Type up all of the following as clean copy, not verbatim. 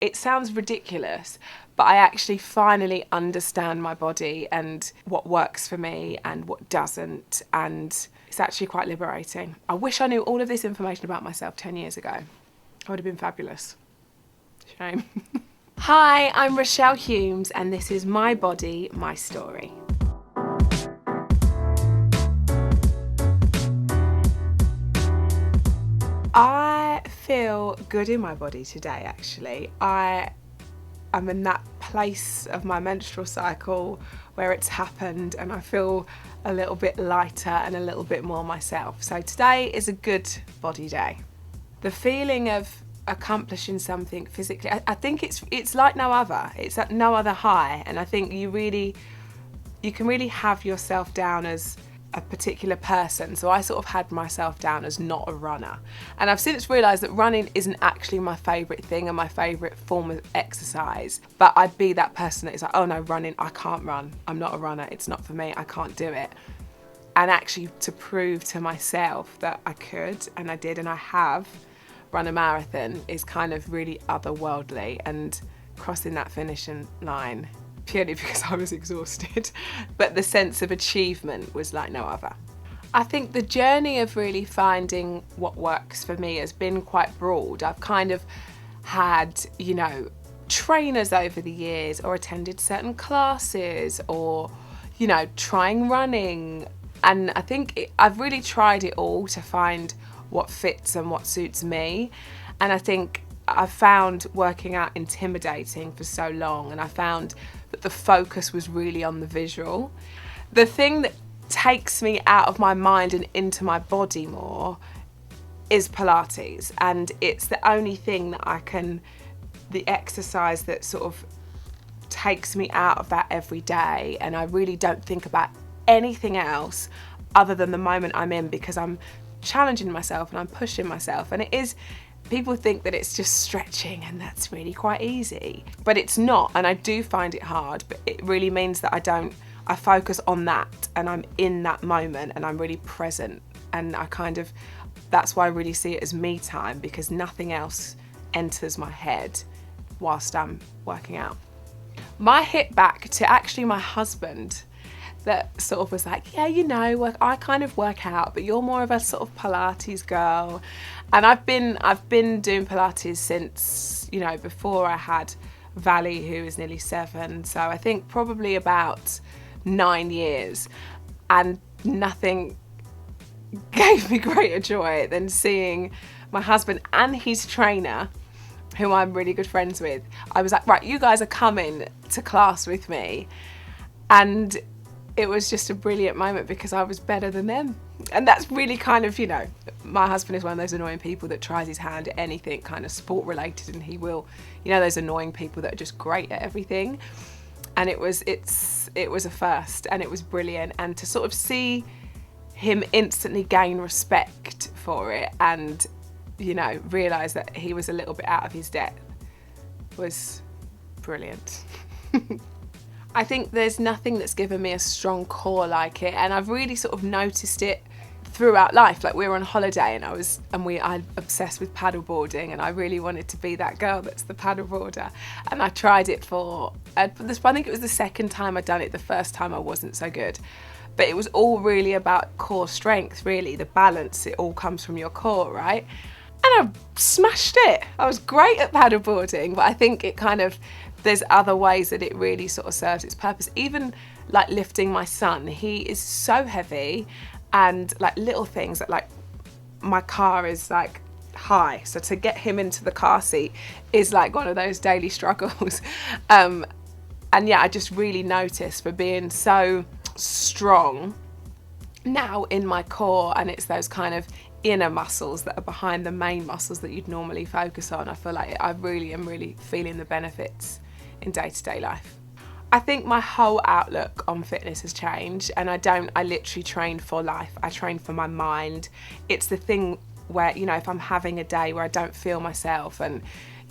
It sounds ridiculous, but I actually finally understand my body and what works for me and what doesn't, and it's actually quite liberating. I wish I knew all of this information about myself 10 years ago. I would have been fabulous. Shame. Hi, I'm Rochelle Humes, and this is My Body, My Story. I feel good in my body today, actually. I'm in that place of my menstrual cycle where it's happened and I feel a little bit lighter and a little bit more myself. So today is a good body day. The feeling of accomplishing something physically, I think it's like no other. It's at no other high, and I think you can really have yourself down as a particular person. So I sort of had myself down as not a runner, and I've since realised that running isn't actually my favourite thing and my favourite form of exercise, but I'd be that person that is like, oh no, running, I can't run, I'm not a runner, it's not for me, I can't do it. And actually to prove to myself that I could, and I did, and I have run a marathon, is kind of really otherworldly, and crossing that finishing line purely because I was exhausted, but the sense of achievement was like no other. I think the journey of really finding what works for me has been quite broad. I've kind of had, trainers over the years, or attended certain classes, or, trying running. And I think I've really tried it all to find what fits and what suits me. And I think I've found working out intimidating for so long, and I found that the focus was really on the visual. The thing that takes me out of my mind and into my body more is Pilates, and it's the only thing that the exercise that sort of takes me out of that every day, and I really don't think about anything else other than the moment I'm in, because I'm challenging myself and I'm pushing myself. And it is, people think that it's just stretching and that's really quite easy, but it's not. And I do find it hard, but it really means that I focus on that, and I'm in that moment, and I'm really present, and that's why I really see it as me time, because nothing else enters my head whilst I'm working out. My hit back to actually my husband, that sort of was like, yeah, I kind of work out, but you're more of a sort of Pilates girl. And I've been doing Pilates since, before I had Valley, who is nearly 7. So I think probably about 9 years, and nothing gave me greater joy than seeing my husband and his trainer, who I'm really good friends with. I was like, right, you guys are coming to class with me. And it was just a brilliant moment because I was better than them. And that's really kind of, my husband is one of those annoying people that tries his hand at anything kind of sport related, and he will, those annoying people that are just great at everything. And it was a first, and it was brilliant. And to sort of see him instantly gain respect for it, and, realise that he was a little bit out of his depth, was brilliant. I think there's nothing that's given me a strong core like it, and I've really sort of noticed it throughout life. Like, we were on holiday and I'm obsessed with paddleboarding, and I really wanted to be that girl that's the paddleboarder. And I tried it I think it was the second time I'd done it. The first time I wasn't so good, but it was all really about core strength, really, the balance. It all comes from your core, right? And I smashed it. I was great at paddleboarding, but I think there's other ways that it really sort of serves its purpose. Even like lifting my son, he is so heavy, and like little things that, like, my car is like high, so to get him into the car seat is like one of those daily struggles. And yeah, I just really noticed, for being so strong now in my core, and it's those kind of inner muscles that are behind the main muscles that you'd normally focus on. I feel like I really am feeling the benefits in day-to-day life. I think my whole outlook on fitness has changed, and I literally train for life. I train for my mind. It's the thing where, if I'm having a day where I don't feel myself, and,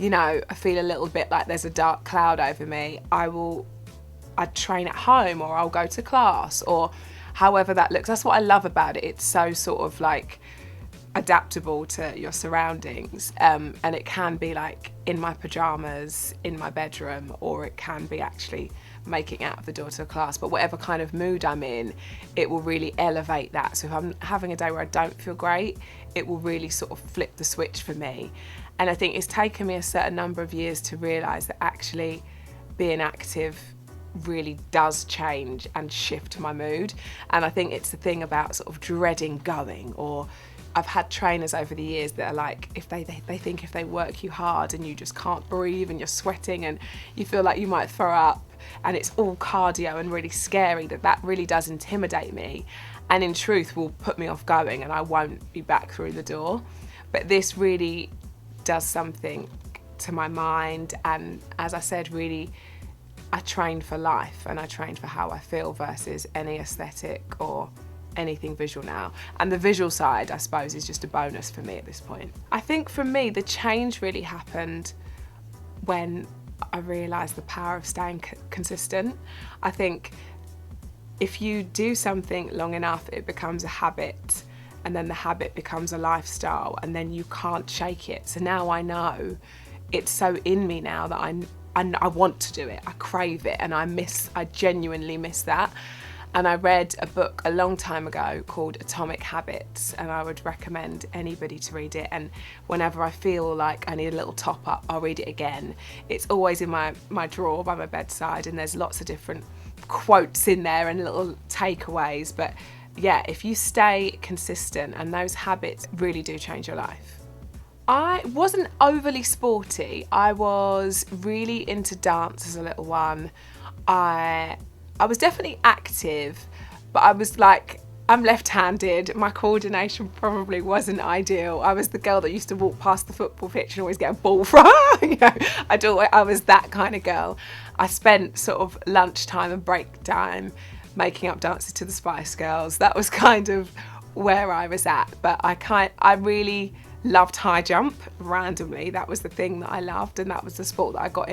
I feel a little bit like there's a dark cloud over me, I'd train at home, or I'll go to class, or however that looks. That's what I love about it. It's so sort of like, adaptable to your surroundings, and it can be like in my pajamas in my bedroom, or it can be actually making out of the door to a class. But whatever kind of mood I'm in, it will really elevate that. So if I'm having a day where I don't feel great, it will really sort of flip the switch for me. And I think it's taken me a certain number of years to realise that actually being active really does change and shift my mood. And I think it's the thing about sort of dreading going, or I've had trainers over the years that are like, if they think if they work you hard and you just can't breathe and you're sweating and you feel like you might throw up and it's all cardio and really scary, that really does intimidate me, and in truth will put me off going and I won't be back through the door. But this really does something to my mind, and as I said, really I train for life and I train for how I feel versus any aesthetic or anything visual now. And the visual side, I suppose, is just a bonus for me at this point. I think for me, the change really happened when I realised the power of staying consistent. I think if you do something long enough, it becomes a habit, and then the habit becomes a lifestyle, and then you can't shake it. So now I know it's so in me now that I want to do it, I crave it, and I genuinely miss that. And I read a book a long time ago called Atomic Habits, and I would recommend anybody to read it. And whenever I feel like I need a little top up, I'll read it again. It's always in my drawer by my bedside, and there's lots of different quotes in there and little takeaways. But yeah, if you stay consistent, and those habits really do change your life. I wasn't overly sporty. I was really into dance as a little one. I was definitely active, but I was like, I'm left-handed. My coordination probably wasn't ideal. I was the girl that used to walk past the football pitch and always get a ball from. I was that kind of girl. I spent sort of lunchtime and break time making up dances to the Spice Girls. That was kind of where I was at. But I really loved high jump randomly. That was the thing that I loved, and that was the sport that I got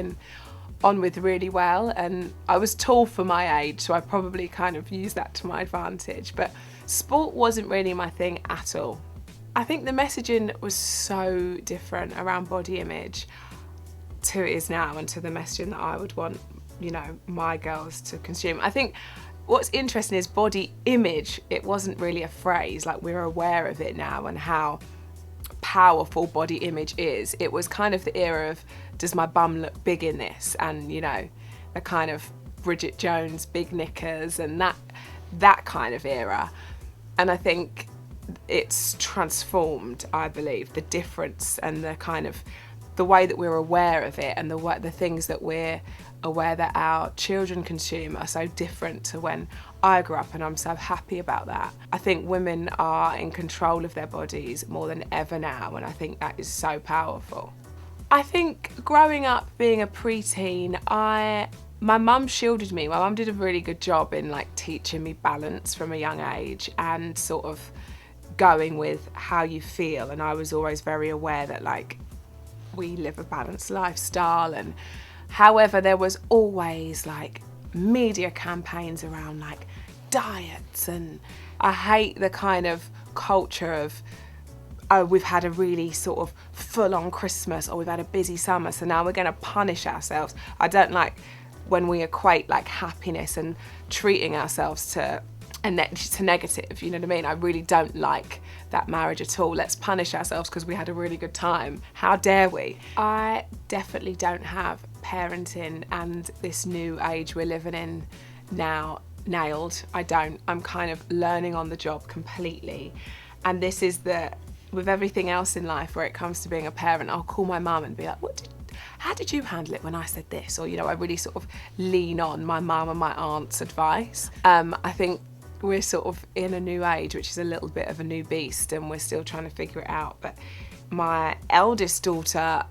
on with really well. And I was tall for my age, so I probably kind of used that to my advantage. But sport wasn't really my thing at all. I think the messaging was so different around body image to it is now, and to the messaging that I would want, my girls to consume. I think what's interesting is body image, it wasn't really a phrase. Like, we're aware of it now and how powerful body image is. It was kind of the era of, does my bum look big in this? And the kind of Bridget Jones big knickers and that kind of era. And I think it's transformed, I believe, the difference and the kind of the way that we're aware of it, and the things that we're aware that our children consume are so different to when I grew up, and I'm so happy about that. I think women are in control of their bodies more than ever now, and I think that is so powerful. I think growing up being a preteen, my mum shielded me. My mum did a really good job in teaching me balance from a young age, and sort of going with how you feel. And I was always very aware that we live a balanced lifestyle. And however, there was always media campaigns around diets, and I hate the kind of culture of, oh, we've had a really sort of full-on Christmas, or we've had a busy summer, so now we're going to punish ourselves. I don't like when we equate happiness and treating ourselves to negative, you know what I mean? I really don't like that marriage at all. Let's punish ourselves because we had a really good time. How dare we? I definitely don't have parenting and this new age we're living in now nailed. I don't. I'm kind of learning on the job completely. And this is with everything else in life where it comes to being a parent, I'll call my mum and be like, how did you handle it when I said this? Or, I really sort of lean on my mum and my aunt's advice. I think we're sort of in a new age, which is a little bit of a new beast, and we're still trying to figure it out. But my eldest daughter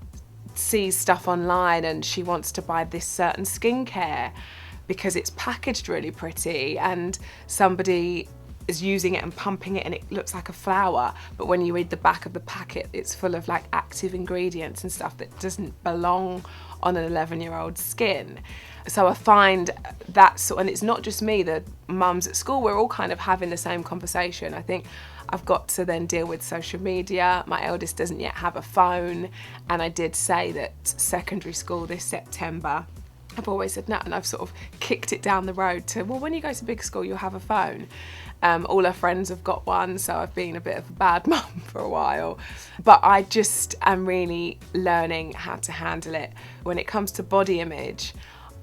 sees stuff online and she wants to buy this certain skincare because it's packaged really pretty and somebody is using it and pumping it and it looks like a flower, but when you read the back of the packet, it's full of active ingredients and stuff that doesn't belong on an 11-year-old's skin. So I find that sort, and it's not just me, the mums at school, we're all kind of having the same conversation. I think I've got to then deal with social media. My eldest doesn't yet have a phone, and I did say that secondary school this September, I've always said no, and I've sort of kicked it down the road to, well, when you go to big school, you'll have a phone. All her friends have got one, so I've been a bit of a bad mum for a while. But I just am really learning how to handle it. When it comes to body image,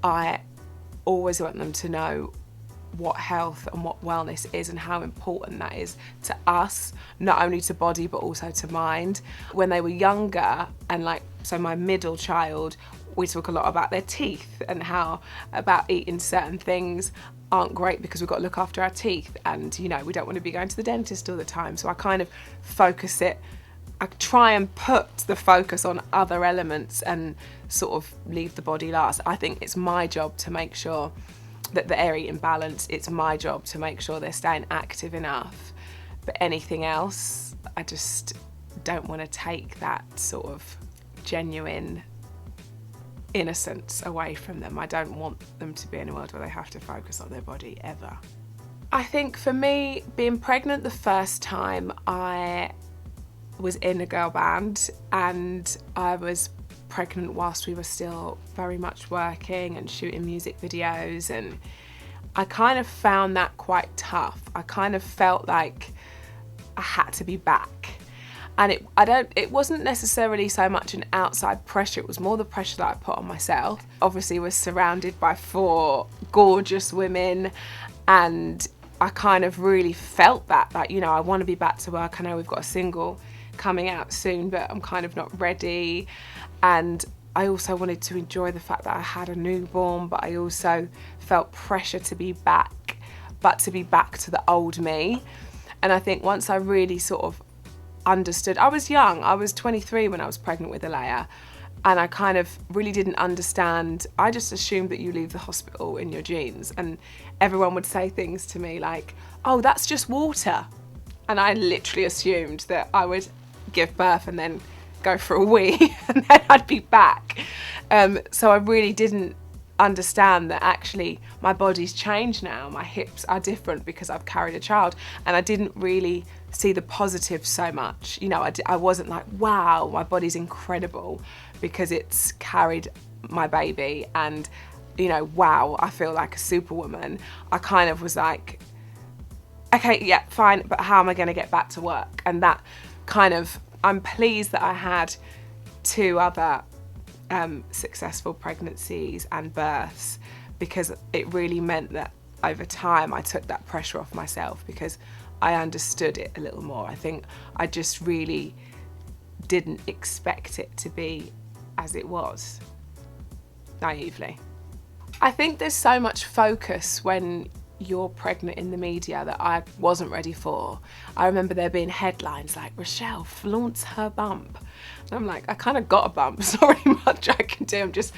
I always want them to know what health and what wellness is and how important that is to us, not only to body but also to mind. When they were younger, and so my middle child, we talk a lot about their teeth and how about eating certain things aren't great because we've got to look after our teeth, and we don't want to be going to the dentist all the time. So I kind of I try and put the focus on other elements and sort of leave the body last. I think it's my job to make sure that they're eating balanced. It's my job to make sure they're staying active enough. But anything else, I just don't want to take that sort of genuine innocence away from them. I don't want them to be in a world where they have to focus on their body ever. I think for me, being pregnant the first time, I was in a girl band, and I was pregnant whilst we were still very much working and shooting music videos, and I kind of found that quite tough. I kind of felt like I had to be back, and it wasn't necessarily so much an outside pressure, it was more the pressure that I put on myself. Obviously we're surrounded by 4 gorgeous women, and I kind of really felt that I want to be back to work. I know we've got a single coming out soon, but I'm kind of not ready. And I also wanted to enjoy the fact that I had a newborn, but I also felt pressure to be back, but to be back to the old me. And I think once I really sort of understood, I was young, I was 23 when I was pregnant with Alea, and I kind of really didn't understand. I just assumed that you leave the hospital in your jeans, and everyone would say things to me like, oh, that's just water. And I literally assumed that I would give birth and then go for a wee and then I'd be back. So I really didn't understand that actually my body's changed now. My hips are different because I've carried a child, and I didn't really see the positives so much. I wasn't like, wow, my body's incredible because it's carried my baby, and wow, I feel like a superwoman. I kind of was like, okay, yeah, fine, but how am I going to get back to work? And that kind of, I'm pleased that I had 2 other successful pregnancies and births, because it really meant that over time I took that pressure off myself because I understood it a little more. I think I just really didn't expect it to be as it was, naively. I think there's so much focus when you're pregnant in the media that I wasn't ready for. I remember there being headlines like, Rochelle flaunts her bump. And I'm like, I kind of got a bump, there's not really much I can do. I'm just,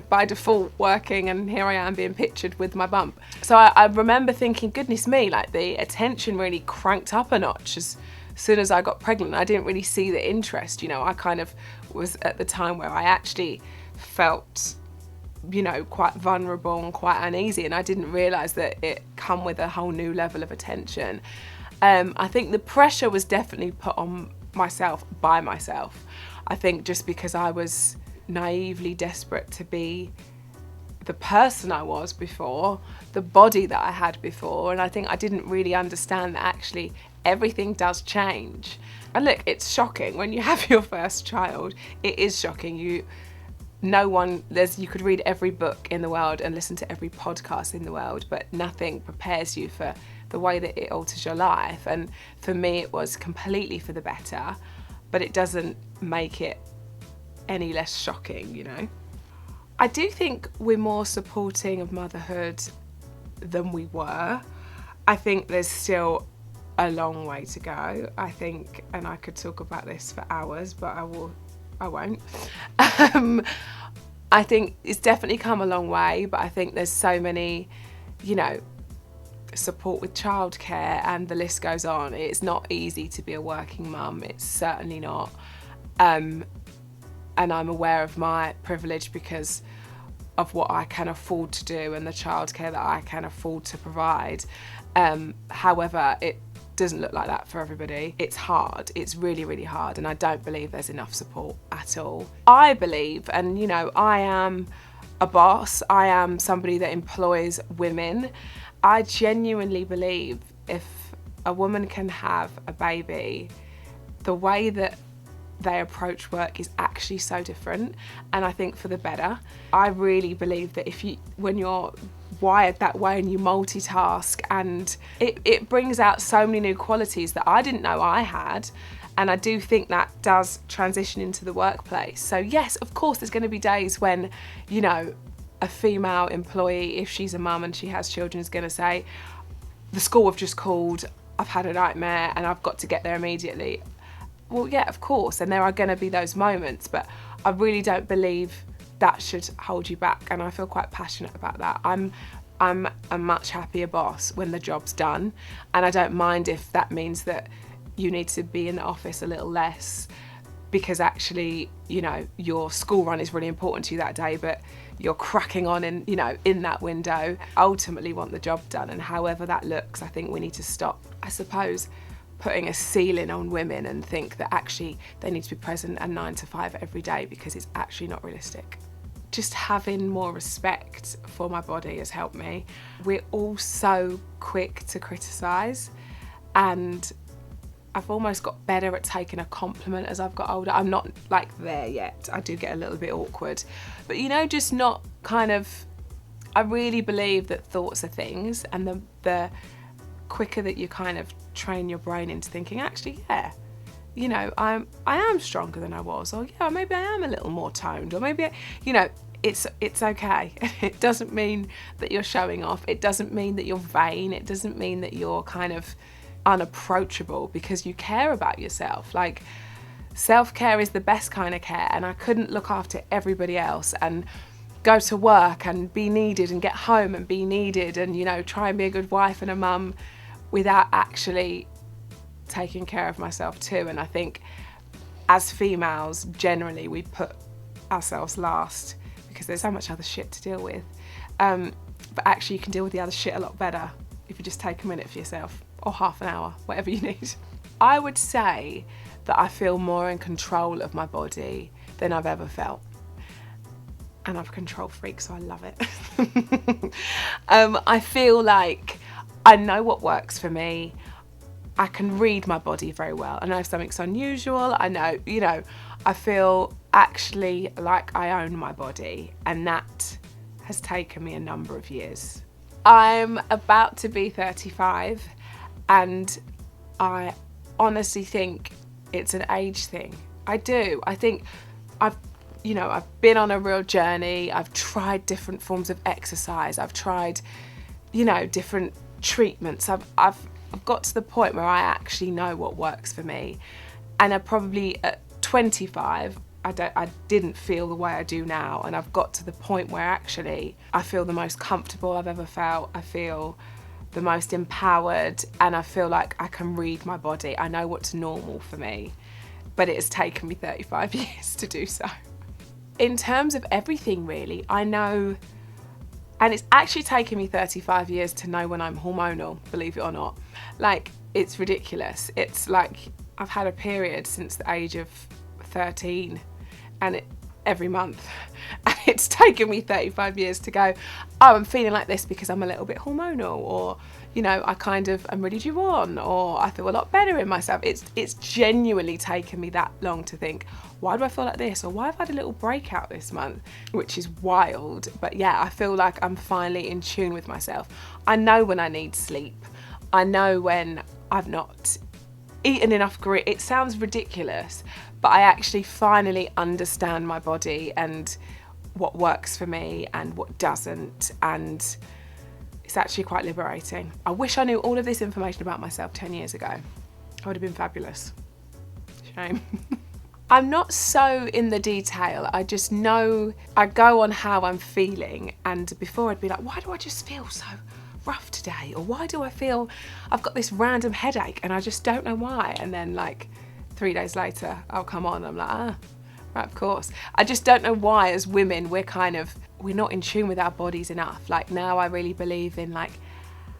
by default working, and here I am being pictured with my bump. So I remember thinking, goodness me, like the attention really cranked up a notch as soon as I got pregnant. I didn't really see the interest. I kind of was at the time where I actually felt quite vulnerable and quite uneasy, and I didn't realise that it come with a whole new level of attention. I think the pressure was definitely put on myself by myself. I think just because I was naively desperate to be the person I was before, the body that I had before, and I think I didn't really understand that actually everything does change. And look, it's shocking when you have your first child. It is shocking. You could read every book in the world and listen to every podcast in the world, but nothing prepares you for the way that it alters your life. And for me, it was completely for the better, but it doesn't make it any less shocking, I do think we're more supporting of motherhood than we were. I think there's still a long way to go. I think, and I could talk about this for hours, but I won't. I think it's definitely come a long way, but I think there's so many, support with childcare, and the list goes on. It's not easy to be a working mum. It's certainly not. and I'm aware of my privilege because of what I can afford to do and the childcare that I can afford to provide. However, it doesn't look like that for everybody. It's hard, it's really, really hard, and I don't believe there's enough support at all. I believe, and you know, I am a boss, I am somebody that employs women. I genuinely believe if a woman can have a baby, the way that they approach work is actually so different, and I think for the better. I really believe that when you're wired that way and you multitask, and it brings out so many new qualities that I didn't know I had, and I do think that does transition into the workplace. So yes, of course there's going to be days when, you know, a female employee, if she's a mum and she has children, is going to say, the school have just called, I've had a nightmare and I've got to get there immediately. Well, yeah, of course, and there are going to be those moments, but I really don't believe that should hold you back, and I feel quite passionate about that. I'm a much happier boss when the job's done, and I don't mind if that means that you need to be in the office a little less because actually, you know, your school run is really important to you that day, but you're cracking on in, you know, in that window. Ultimately want the job done, and however that looks, I think we need to stop, I suppose, putting a ceiling on women and think that actually they need to be present at 9 to 5 every day, because it's actually not realistic. Just having more respect for my body has helped me. We're all so quick to criticise, and I've almost got better at taking a compliment as I've got older. I'm not like there yet. I do get a little bit awkward, but you know, just not kind of, I really believe that thoughts are things, and the quicker that you kind of train your brain into thinking, actually, yeah, you know, I am stronger than I was, or yeah, maybe I am a little more toned, or maybe, you know, it's okay. It doesn't mean that you're showing off. It doesn't mean that you're vain. It doesn't mean that you're kind of unapproachable, because you care about yourself. Like, self-care is the best kind of care, and I couldn't look after everybody else and go to work and be needed and get home and be needed and, you know, try and be a good wife and a mum without actually taking care of myself too. And I think as females, generally, we put ourselves last because there's so much other shit to deal with. But actually you can deal with the other shit a lot better if you just take a minute for yourself, or half an hour, whatever you need. I would say that I feel more in control of my body than I've ever felt. And I'm a control freak, so I love it. I feel like I know what works for me. I can read my body very well. I know if something's unusual. I know, you know, I feel actually like I own my body, and that has taken me a number of years. I'm about to be 35, and I honestly think it's an age thing. I do. I think I've been on a real journey. I've tried different forms of exercise. I've tried, you know, different treatments. I've got to the point where I actually know what works for me. And I probably at 25, I didn't feel the way I do now. And I've got to the point where actually I feel the most comfortable I've ever felt. I feel the most empowered, and I feel like I can read my body. I know what's normal for me, but it has taken me 35 years to do so. In terms of everything, really, I know, and it's actually taken me 35 years to know when I'm hormonal, believe it or not. Like, it's ridiculous. It's like I've had a period since the age of 13, and every month. And it's taken me 35 years to go, oh, I'm feeling like this because I'm a little bit hormonal, or, you know, I'm really due on, or I feel a lot better in myself. It's genuinely taken me that long to think, why do I feel like this? Or why have I had a little breakout this month? Which is wild. But yeah, I feel like I'm finally in tune with myself. I know when I need sleep. I know when I've not eaten enough green. It sounds ridiculous, but I actually finally understand my body and what works for me and what doesn't, and it's actually quite liberating. I wish I knew all of this information about myself 10 years ago. I would have been fabulous. Shame. I'm not so in the detail. I just know, I go on how I'm feeling, and before I'd be like, why do I just feel so rough today? Or why do I feel I've got this random headache and I just don't know why? And then like 3 days later, I'll come on and I'm like, Right, of course. I just don't know why as women we're not in tune with our bodies enough. Like now I really believe in like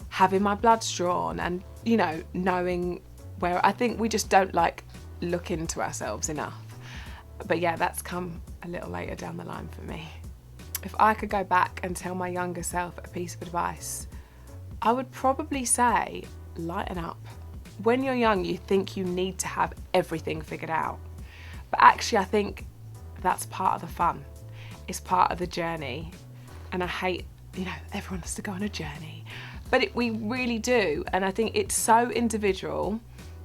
having my bloods drawn and, you know, knowing where, I think we just don't like look into ourselves enough. But yeah, that's come a little later down the line for me. If I could go back and tell my younger self a piece of advice, I would probably say, lighten up. When you're young, you think you need to have everything figured out. But actually, I think that's part of the fun. It's part of the journey. And I hate, you know, everyone has to go on a journey. But we really do. And I think it's so individual.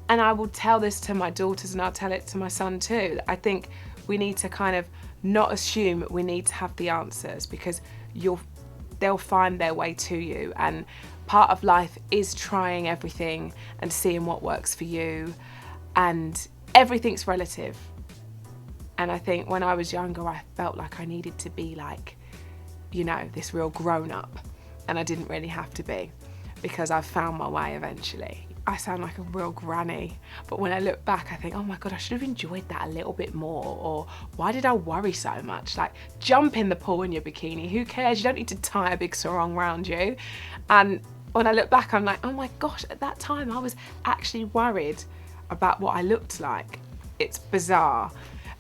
And I will tell this to my daughters and I'll tell it to my son too. I think we need to kind of not assume we need to have the answers, because they'll find their way to you. And part of life is trying everything and seeing what works for you. And everything's relative. And I think when I was younger, I felt like I needed to be like, you know, this real grown up. And I didn't really have to be, because I found my way eventually. I sound like a real granny, but when I look back, I think, oh my God, I should have enjoyed that a little bit more. Or why did I worry so much? Like, jump in the pool in your bikini. Who cares? You don't need to tie a big sarong around you. And when I look back, I'm like, oh my gosh, at that time, I was actually worried about what I looked like. It's bizarre.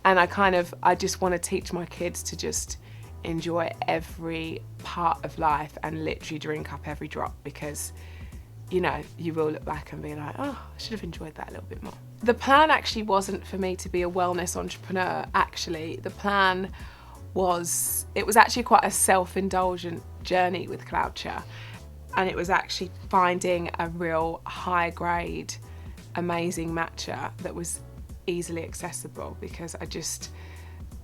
And I just want to teach my kids to just enjoy every part of life and literally drink up every drop, because, you know, you will look back and be like, oh, I should have enjoyed that a little bit more. The plan actually wasn't for me to be a wellness entrepreneur, actually. The plan was, it was actually quite a self-indulgent journey with Claa. And it was actually finding a real high grade, amazing matcha that was easily accessible, because I just,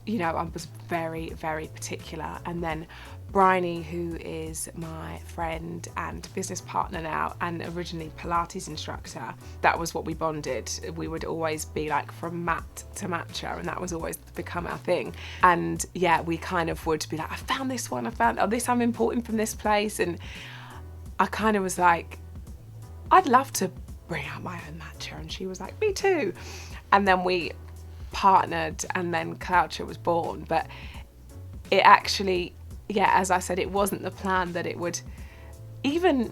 you know, I was very, very particular. And then Bryony, who is my friend and business partner now, and originally Pilates instructor, that was what we bonded. We would always be like from mat to matcha, and that was always become our thing. And yeah, we kind of would be like, I found this one, this I'm importing from this place. And I kind of was like, I'd love to bring out my own matcha. And she was like, me too. And then we partnered, and then Claa was born. But it actually, yeah, as I said, it wasn't the plan that it would even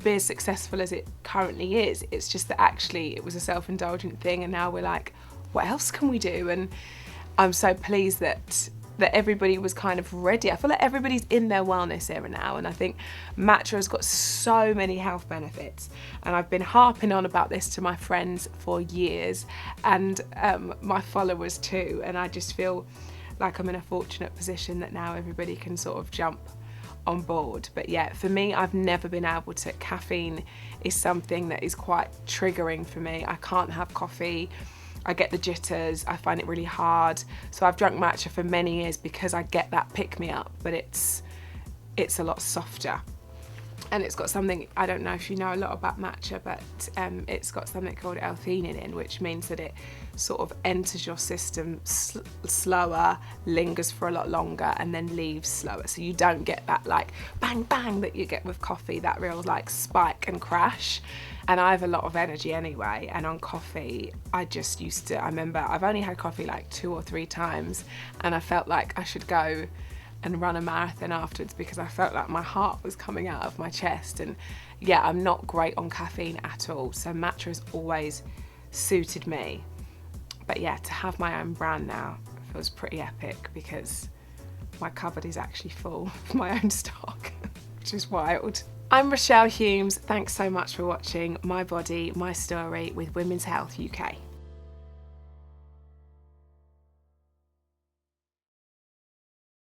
be as successful as it currently is. It's just that actually it was a self-indulgent thing, and now we're like, what else can we do? And I'm so pleased that everybody was kind of ready. I feel like everybody's in their wellness era now, and I think matcha has got so many health benefits, and I've been harping on about this to my friends for years, and my followers too, and I just feel like I'm in a fortunate position that now everybody can sort of jump on board. But yeah, for me, I've never been able to, caffeine is something that is quite triggering for me. I can't have coffee. I get the jitters, I find it really hard. So I've drunk matcha for many years because I get that pick me up, but it's a lot softer. And it's got something, I don't know if you know a lot about matcha, but it's got something called L-theanine in, which means that it sort of enters your system slower, lingers for a lot longer, and then leaves slower. So you don't get that like bang bang that you get with coffee, that real like spike and crash. And I have a lot of energy anyway, and on coffee, I remember I've only had coffee like 2 or 3 times, and I felt like I should go and run a marathon afterwards, because I felt like my heart was coming out of my chest. And yeah, I'm not great on caffeine at all, so matcha has always suited me. But yeah, to have my own brand now feels pretty epic, because my cupboard is actually full of my own stock, which is wild. I'm Rochelle Humes. Thanks so much for watching My Body, My Story with Women's Health UK.